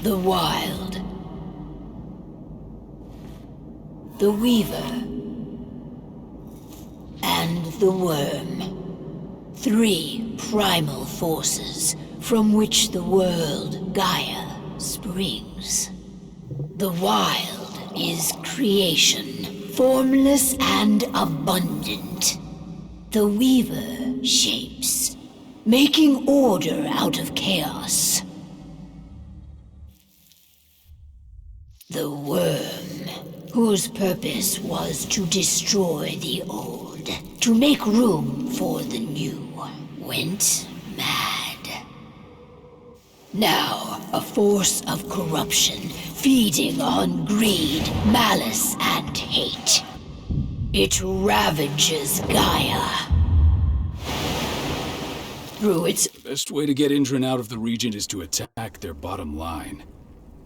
The Wild. The Weaver. And the Worm. 3 primal forces from which the world, Gaia, springs. The Wild is creation, formless and abundant. The Weaver shapes, making order out of chaos. The Worm, whose purpose was to destroy the old, to make room for the new, went mad. Now, a force of corruption, feeding on greed, malice, and hate. It ravages Gaia. Through its... The best way to get Indran out of the region is to attack their bottom line.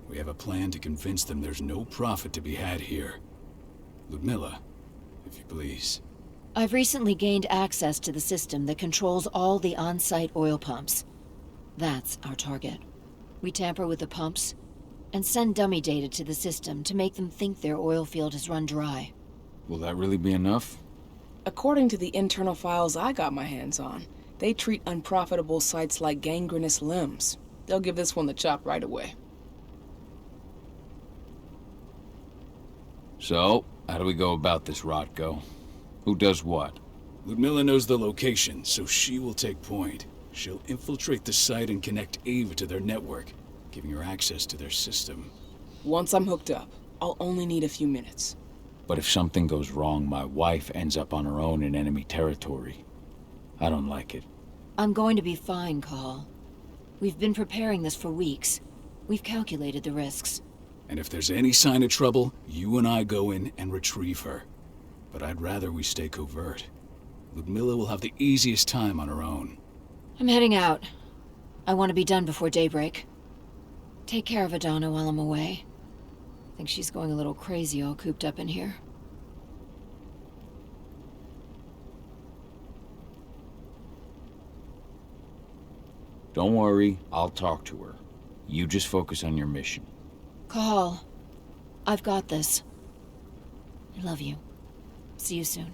We have a plan to convince them there's no profit to be had here. Ludmilla, if you please. I've recently gained access to the system that controls all the on-site oil pumps. That's our target. We tamper with the pumps and send dummy data to the system to make them think their oil field has run dry. Will that really be enough? According to the internal files I got my hands on, they treat unprofitable sites like gangrenous limbs. They'll give this one the chop right away. So, how do we go about this, Rotko? Who does what? Ludmilla knows the location, so she will take point. She'll infiltrate the site and connect Ava to their network, giving her access to their system. Once I'm hooked up, I'll only need a few minutes. But if something goes wrong, my wife ends up on her own in enemy territory. I don't like it. I'm going to be fine, Call. We've been preparing this for weeks. We've calculated the risks. And if there's any sign of trouble, you and I go in and retrieve her. But I'd rather we stay covert. Ludmilla will have the easiest time on her own. I'm heading out. I want to be done before daybreak. Take care of Adana while I'm away. I think she's going a little crazy all cooped up in here. Don't worry, I'll talk to her. You just focus on your mission. Call. I've got this. I love you. See you soon.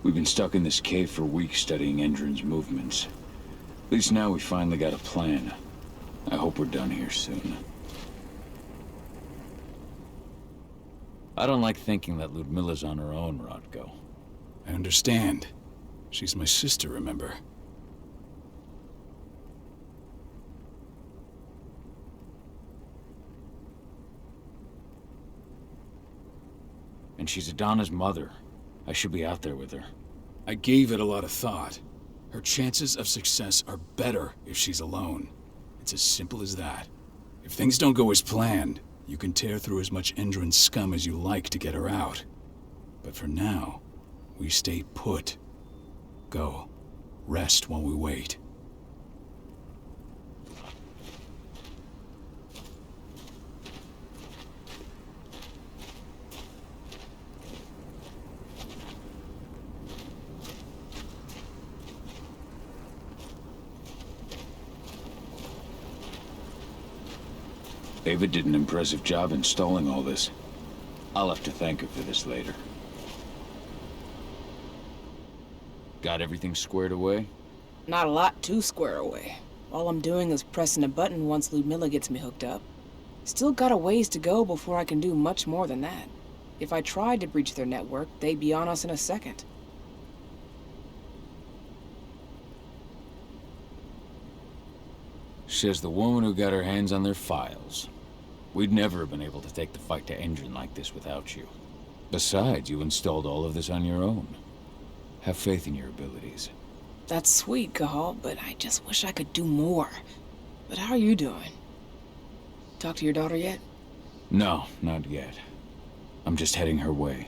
We've been stuck in this cave for weeks studying Endron's movements. At least now we finally got a plan. I hope we're done here soon. I don't like thinking that Ludmilla's on her own, Rotko. I understand. She's my sister, remember? And she's Adana's mother. I should be out there with her. I gave it a lot of thought. Her chances of success are better if she's alone. It's as simple as that. If things don't go as planned, you can tear through as much Endron scum as you like to get her out. But for now, we stay put. Go. Rest while we wait. Ava did an impressive job installing all this. I'll have to thank her for this later. Got everything squared away? Not a lot to square away. All I'm doing is pressing a button once Ludmilla gets me hooked up. Still got a ways to go before I can do much more than that. If I tried to breach their network, they'd be on us in a second. Says the woman who got her hands on their files. We'd never have been able to take the fight to Endron like this without you. Besides, you installed all of this on your own. Have faith in your abilities. That's sweet, Cahal, but I just wish I could do more. But how are you doing? Talk to your daughter yet? No, not yet. I'm just heading her way.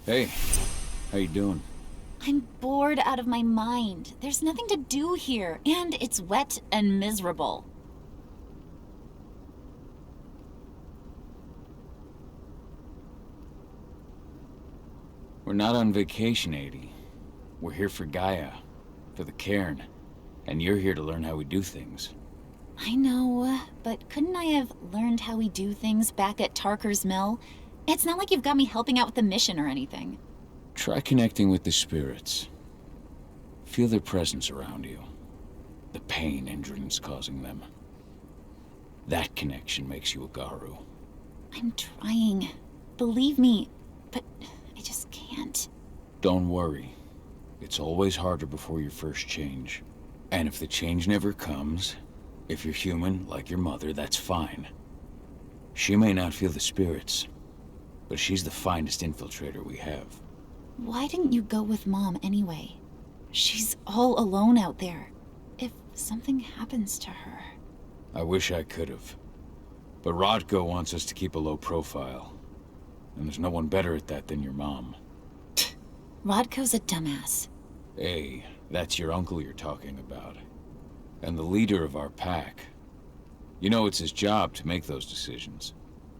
Hey, how you doing? I'm bored out of my mind. There's nothing to do here, and it's wet and miserable. We're not on vacation, 80. We're here for Gaia, for the cairn, and you're here to learn how we do things. I know, but couldn't I have learned how we do things back at Tarker's Mill? It's not like you've got me helping out with the mission or anything. Try connecting with the spirits. Feel their presence around you. The pain Endrin's causing them. That connection makes you a Garu. I'm trying. Believe me, but I just can't. Don't worry. It's always harder before your first change. And if the change never comes, if you're human, like your mother, that's fine. She may not feel the spirits, but she's the finest infiltrator we have. Why didn't you go with Mom anyway? She's all alone out there. If something happens to her... I wish I could have. But Rodko wants us to keep a low profile. And there's no one better at that than your mom. Rodko's a dumbass. Hey, that's your uncle you're talking about. And the leader of our pack. You know it's his job to make those decisions.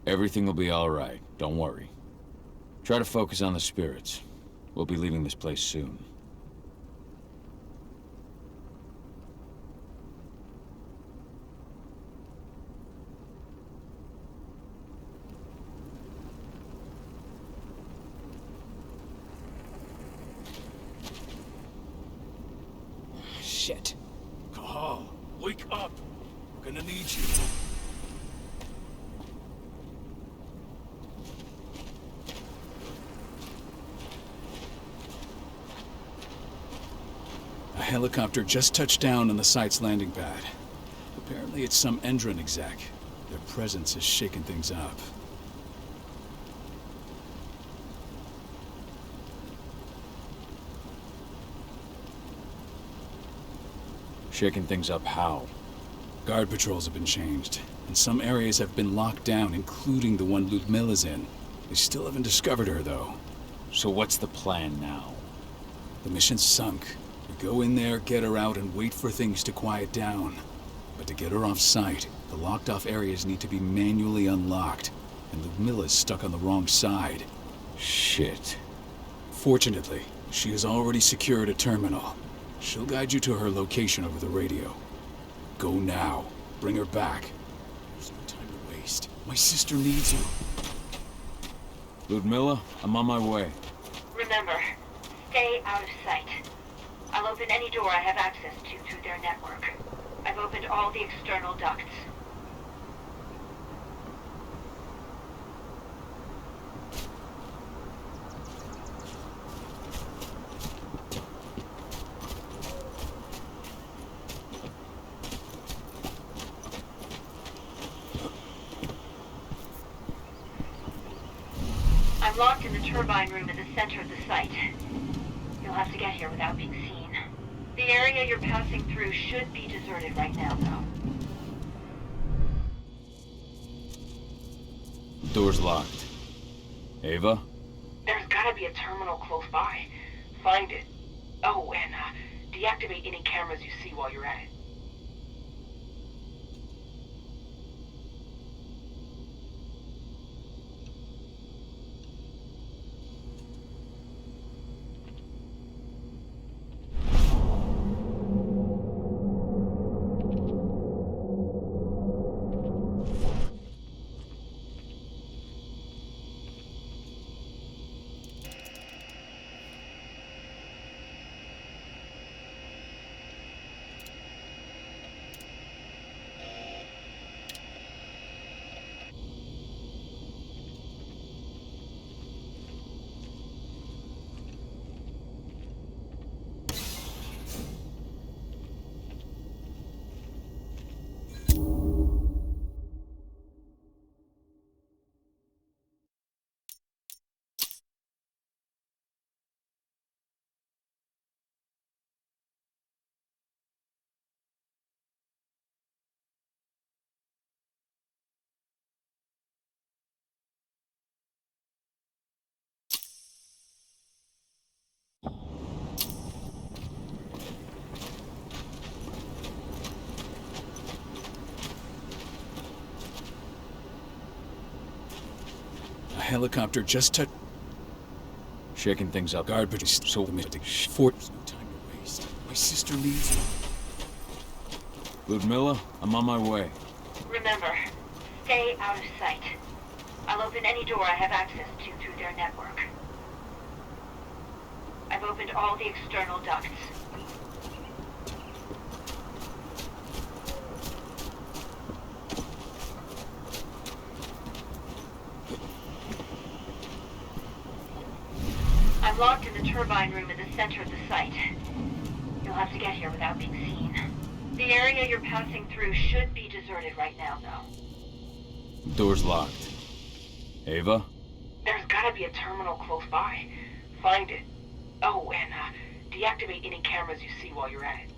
Everything will be all right, don't worry. Try to focus on the spirits. We'll be leaving this place soon. Shit. Cahal, wake up! We're gonna need you. A helicopter just touched down on the site's landing pad. Apparently it's some Endron exec. Their presence has shaken things up. Shaking things up how? Guard patrols have been changed, and some areas have been locked down, including the one Ludmilla's in. They still haven't discovered her, though. So what's the plan now? The mission's sunk. We go in there, get her out, and wait for things to quiet down. But to get her off-site, the locked-off areas need to be manually unlocked, and Ludmilla's stuck on the wrong side. Shit. Fortunately, she has already secured a terminal. She'll guide you to her location over the radio. Go now. Bring her back. There's no time to waste. My sister needs you. Ludmilla, I'm on my way. Remember, stay out of sight. I'll open any door I have access to through their network. I've opened all the external ducts. I'm locked in the turbine room at the center of the site. You'll have to get here without being seen. The area you're passing through should be deserted right now, though. Door's locked. Ava? There's gotta be a terminal close by. Find it. Oh, and deactivate any cameras you see while you're at it. helicopter just touched. Shaking things up. Guard, but he's so limited. Fort. There's no time to waste. My sister needs you. Ludmilla, I'm on my way. Remember, stay out of sight. I'll open any door I have access to through their network. I've opened all the external ducts. I'm locked in the turbine room in the center of the site. You'll have to get here without being seen. The area you're passing through should be deserted right now, though. Door's locked. Ava? There's gotta be a terminal close by. Find it. Oh, and deactivate any cameras you see while you're at it.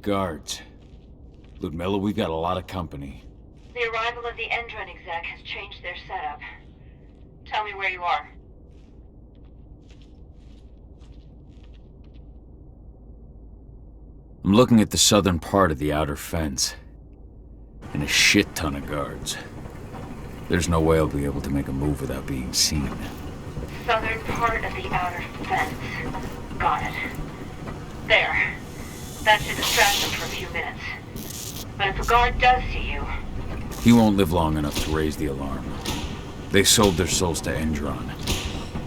Guards. Ludmilla, we've got a lot of company. The arrival of the Endron exec has changed their setup. Tell me where you are. I'm looking at the southern part of the outer fence. And a shit ton of guards. There's no way I'll be able to make a move without being seen. Southern part of the outer fence. Got it. There. That should distract them for a few minutes. But if a guard does see you... He won't live long enough to raise the alarm. They sold their souls to Endron.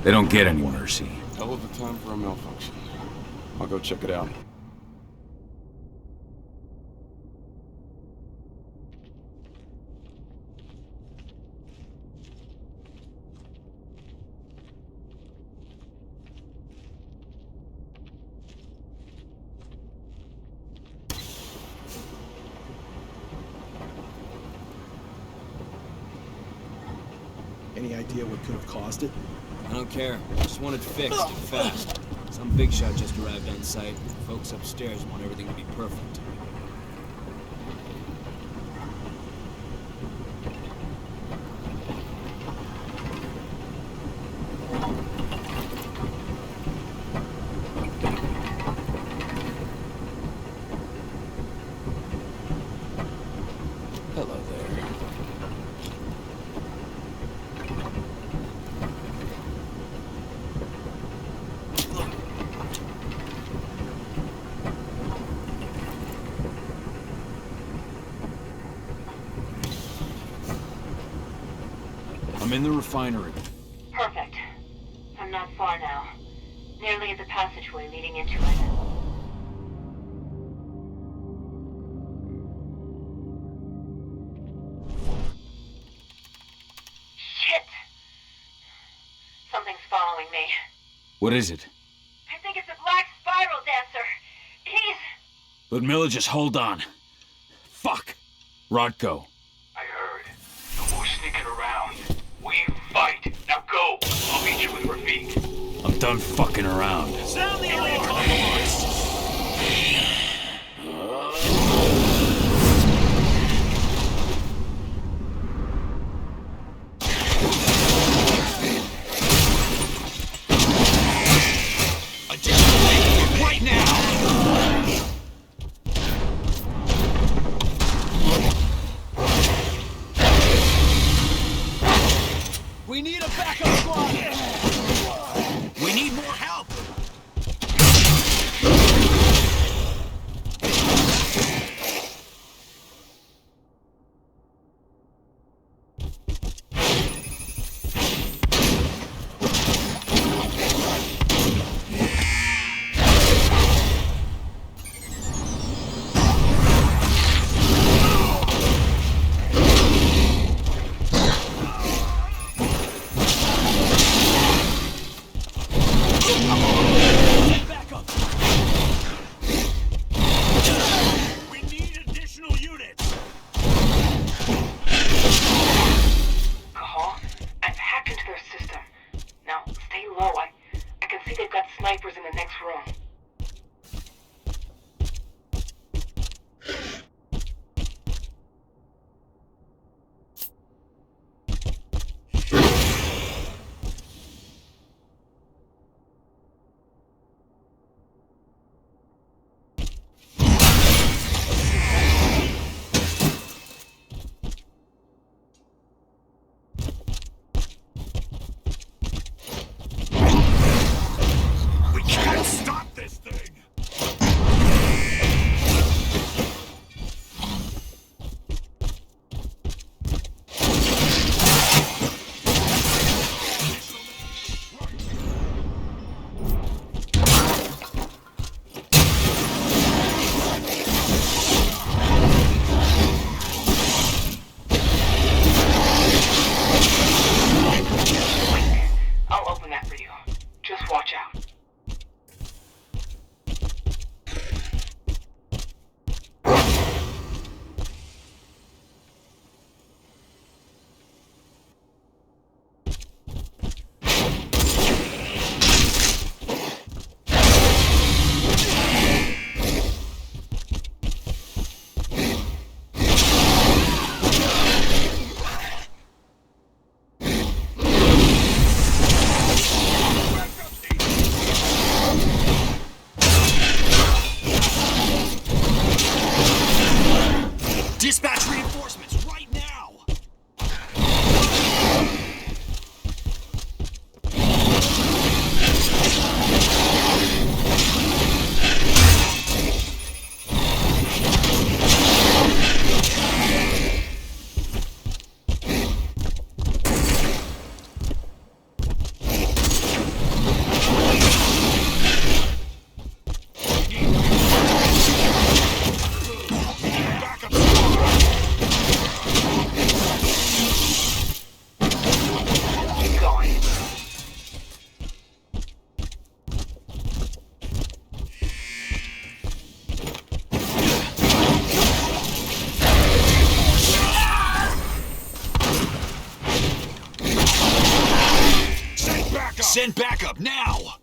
They don't get any mercy. Hell of a time for a malfunction. I'll go check it out. Any idea what could have caused it? I don't care. I just want it fixed and fast. Some big shot just arrived on site. Folks upstairs want everything to be perfect. Hello there. I'm in the refinery. Perfect. I'm not far now. Nearly at the passageway leading into it. Shit! Something's following me. What is it? I think it's a black spiral dancer. He's... Ludmilla, just hold on. Fuck. Rodko. I heard. No more sneaking around. We fight. Now go. I'll meet you with Rafik. I'm done fucking around. Sound the alarm! Right now! We need a backup squad! We need more help! Send backup now!